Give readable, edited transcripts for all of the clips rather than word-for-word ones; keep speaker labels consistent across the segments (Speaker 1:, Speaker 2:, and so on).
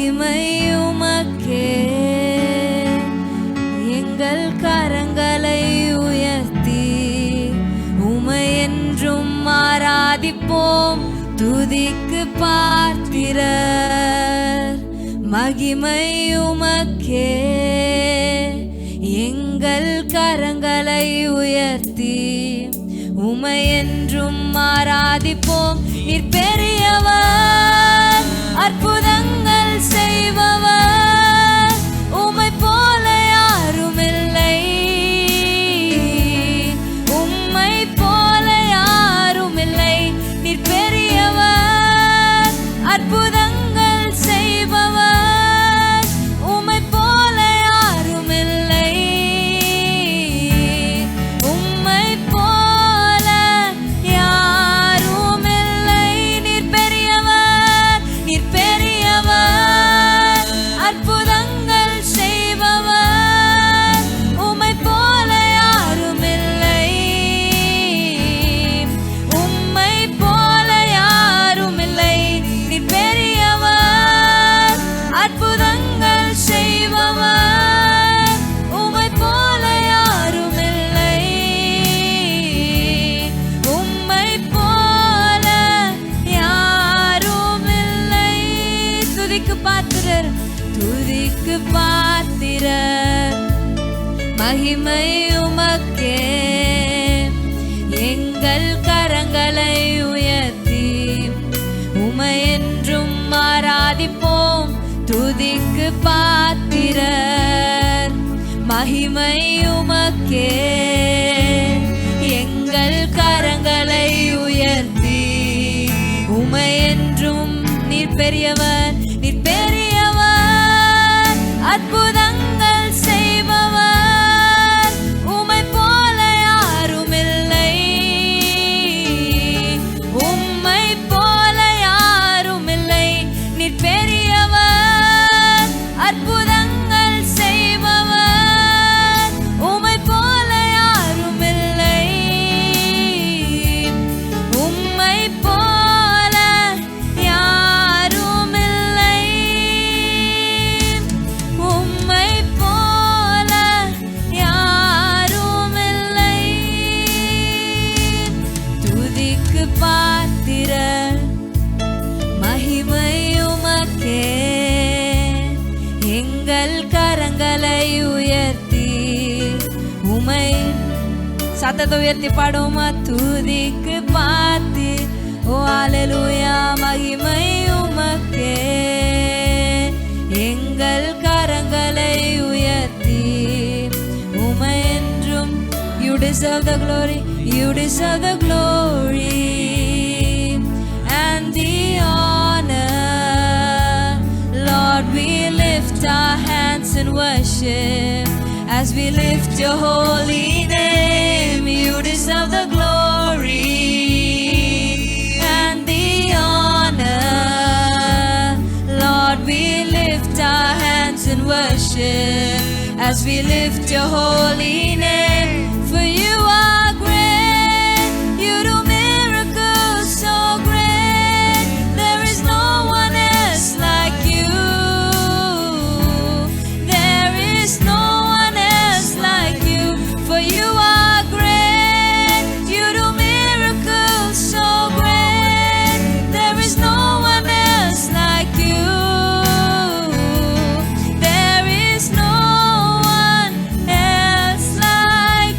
Speaker 1: மகிமை உமக்கே. எங்கள் கரங்களை உயர்த்தி உமை என்றும் ஆராதிப்போம். துதிக்கு பாத்திரர் மகிமை உமக்கே. எங்கள் கரங்களை உயர்த்தி உமை என்றும் ஆராதிப்போம். நீர் பெரியவர், அற்புதங்கள் செய்பவர், உம்மை போல யாரும் இல்லை. உம்மை போல யாரும் இல்லை. நீர் பெரியவர், அற்புதங்கள் செய்பவர், உம்மை போல யாரும் இல்லை. உம்மை போல யாரும் இல்லை. நீர் பெரியவர், நீர் பெரியவர், அற்புதங்கள் செய்பவர், உம்மை போல யாரும் இல்லை. உம்மை போல யாரும் இல்லை. நீர் பெரியவர், அற்புதங்கள் செய்பவர், உம்மை போல யாரும் இல்லை. உம்மை போல யாரும் இல்லை. துதிக்கு பாத்திரர், துதிக்கு பாத்திரர் மகிமை உமக்கே. எங்கள் கரங்களை உயர்த்தி உமை என்றும் ஆராதிப்போம். துதிக்கு பாத்திரர் மகிமை உமக்கே. எங்கள் கரங்களை உயர்த்தி உமை என்றும் நீர் பெரியவர், நீர் பெரியவர், அற்புதங்கள் செய்பவர், உம்மை போல யாரும் இல்லை. உம்மை போல யாரும் இல்லை. நீர் பெரியவர், அற்புதங்கள் செய்பவர், உம்மை போல யாரும் இல்லை. உம்மை போல யாரும் இல்லை. உம்மை போல யாரும் இல்லை. துதிக்கு பாத்திரர் மகிமை உமக்கே. எங்கள் கரங்களை உயர்த்தி உமை சத்தத்தை உயர்த்தி பாடுவோமா? துதிக்கு பாத்தி. ஓ அல்லேலூயா, மகிமை உமக்கே. எங்கள் கரங்களை உயர்த்தி உமை என்றும். You deserve the glory, you deserve the glory and the honor. Lord, we lift our hands in worship as we lift your holy name. You deserve the glory and the honor. Lord, we lift our hands in worship as we lift your holy name. For you are great, you do miracles so great. There is no one else like you. There is no one else like you. For you are great, you do miracles so great. There is no one else like you. There is no one else like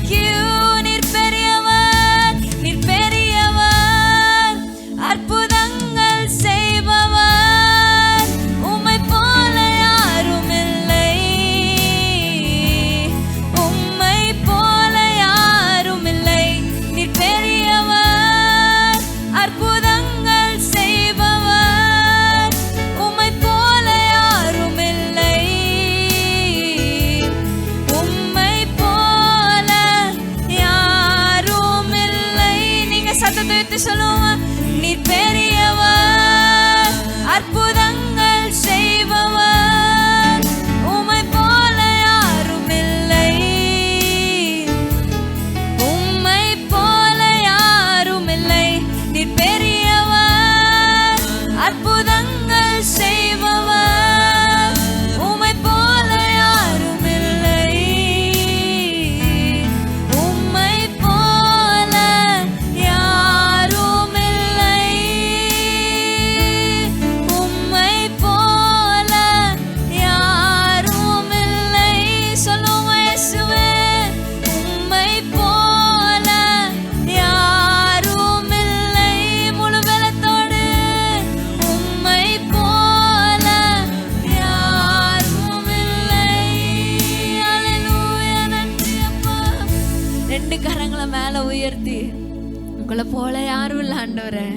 Speaker 1: உங்களை போல யாரும் இல்லை ஆண்டவரே.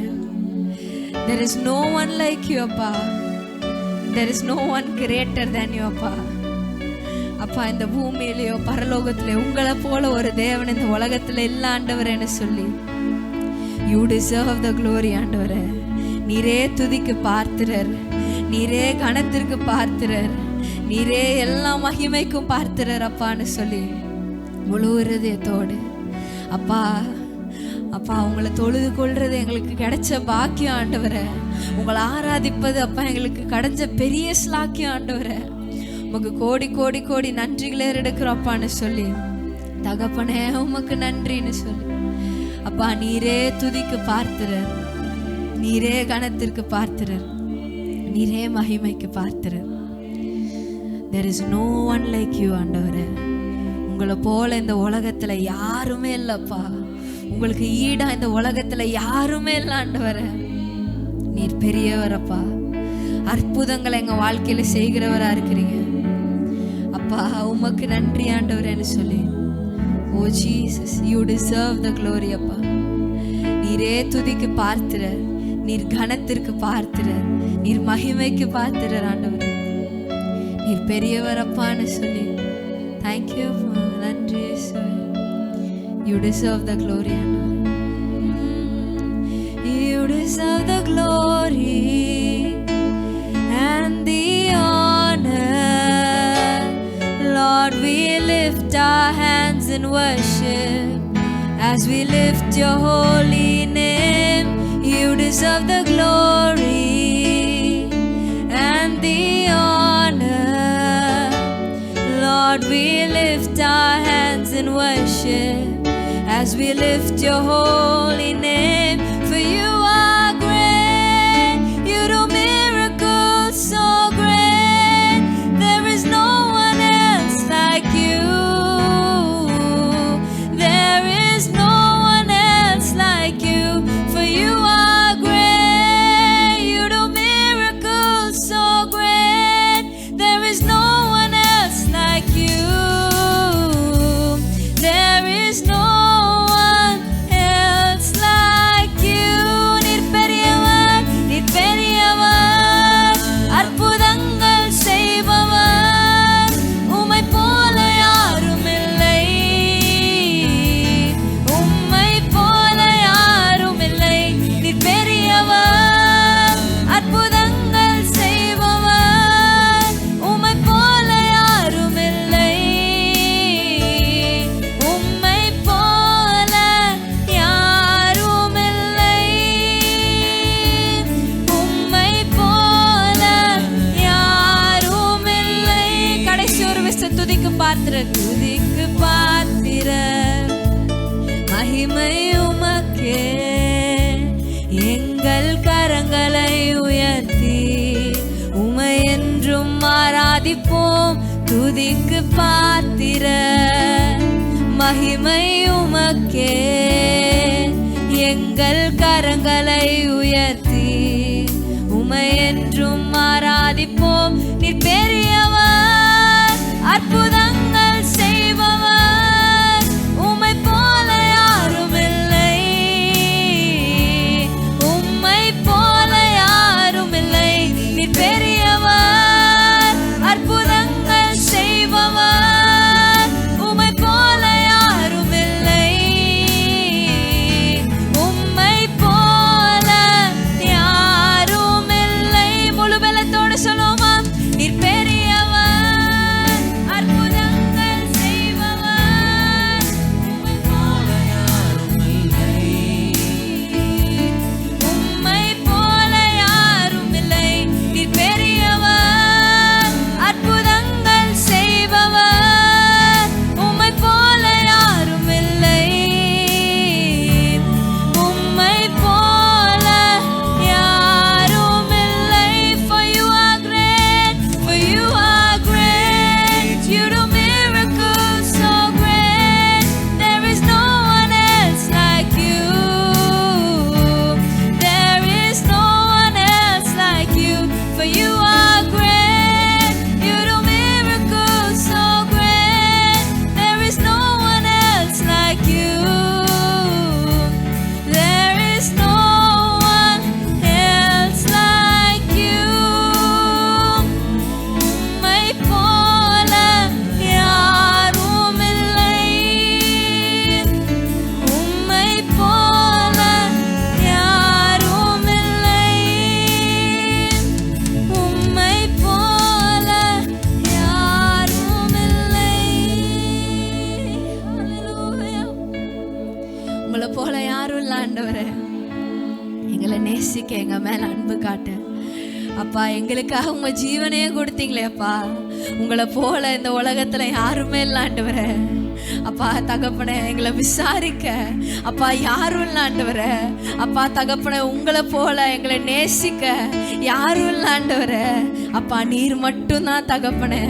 Speaker 1: There is no one like you அப்பா. There is no one greater than you அப்பா. அப்பா இந்த பூமியிலேயோ பரலோகத்திலேயோ உங்களை போல ஒரு தேவன் இந்த உலகத்துல இல்ல ஆண்டவரேன்னு சொல்லி you deserve the glory ஆண்டவரே. நீரே துதிக்கு பார்த்திரர், நீரே கனத்திற்கு பார்த்திரர், நீரே எல்லா மகிமைக்கும் பார்த்திரர் அப்பான்னு சொல்லி முழு இருதயத்தோடு அப்பா அப்பா உங்களை தொழுது கொள்றது எங்களுக்கு கிடைச்ச பாக்கியம் ஆண்டவரே. உங்களை ஆராதிப்பது அப்பா எங்களுக்கு கிடைச்ச பெரிய ஸ்லாக்கியம் ஆண்டவரே. உமக்கு கோடி கோடி கோடி நன்றிகளே எடுக்கிறோம் அப்பான்னு சொல்லி தகப்பனே உமக்கு நன்றின்னு சொல்லி அப்பா நீரே துதிக்கு பார்த்திரர், நீரே கனத்திற்கு பார்த்திரர், நீரே மகிமைக்கு பார்த்திரர். There is no one like you ஆண்டவரே. உங்களை போல இந்த உலகத்துல யாருமே இல்லப்பா. உங்களுக்கு ஈடா இந்த உலகத்துல யாருமே இல்லை ஆண்டவரே. நீர் பெரியவரப்பா, அற்புதங்களை எங்க வாழ்க்கையில செய்கிறவரா இருக்கிறீங்க அப்பா. உமக்கு நன்றி ஆண்டவரேன்னு சொல்லி O Jesus you deserve the glory அப்பா. நீரே துதிக்கு பார்த்திரர், நீர் கனத்திற்கு பார்த்திரர், நீர் மகிமைக்கு பார்த்திரர் ஆண்டவர். நீர் பெரியவரப்பான்னு சொல்லி தேங்க்யூ நன்றி. You deserve the glory. You deserve the glory and the honor. Lord, we lift our hands in worship as we lift your holy name. You deserve the glory and the honor. Lord, we lift our hands in worship as we lift your holy name. For you are great, you do miracles so great. There is no one else like you. There is no one else like you. For you are great, you do miracles so great. There is no one else like you. There is no துதிக்கு பார்த்திர மகிமை உமக்கே. எங்கள் கரங்களை உயர்த்தி உமை என்றும் ஆராதிப்போம். துதிக்கு பார்த்திர மகிமை உமக்கே. எங்கள் கரங்களை உயர்த்தி உமை என்றும் ஆராதிப்போம். நீ பெரியவர், அற்புதங்கள் செய்பவர், உம்மை போல யாரும் இல்லை. உம்மை போல யாரும் இல்லை. நீ பெரியவர், அற்புதங்கள் செய்பவர், உம்மை போல யாரும் இல்லை. உம்மை போல யாரும் இல்லை. முழு பலத்தோடு சொல்லுவோமா? நீ எங்களை நேசிக்க, எங்க மேல அன்பு காட்ட. அப்பா, எங்களுக்காக உங்க ஜீவனையே கொடுத்தீங்களே அப்பா. உங்களை போல இந்த உலகத்துல யாருமே இல்லை ஆண்டவரே. அப்பா தகப்பனே, எங்களை விசாரிக்க அப்பா யாரும் இல்லை ஆண்டவரே. அப்பா தகப்பனே, உங்களை போல எங்களை நேசிக்க யாரும் இல்லை ஆண்டவரே. அப்பா நீர் மட்டும்தான் தகப்பனே.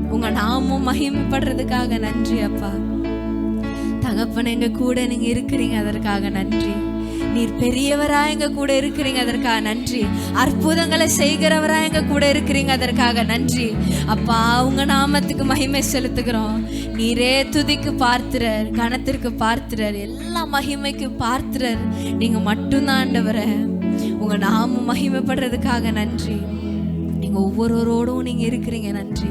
Speaker 1: உங்க நாமும் மகிமைப்படுறதுக்காக நன்றி அப்பா. தகப்பனே, எங்க கூட நீங்க இருக்கிறீங்க, அதற்காக நன்றி. நீர் பெரியவரா எங்க கூட இருக்கிறீங்க, அதற்காக நன்றி. அற்புதங்களை செய்கிறவரா எங்க கூட இருக்கிறீங்க, அதற்காக நன்றி அப்பா. உங்க நாமத்துக்கு மகிமை செலுத்துகிறோம். நீரே துதிக்கு பார்த்திரர், கனத்திற்கு பார்த்திரர், எல்லா மகிமைக்கு பார்த்திரர் நீங்க மட்டும்தான் ஆண்டவரே. உங்க நாமம் மகிமைப்படுறதுக்காக நன்றி. நீங்க ஒவ்வொருவரோடும் நீங்க இருக்கிறீங்க, நன்றி.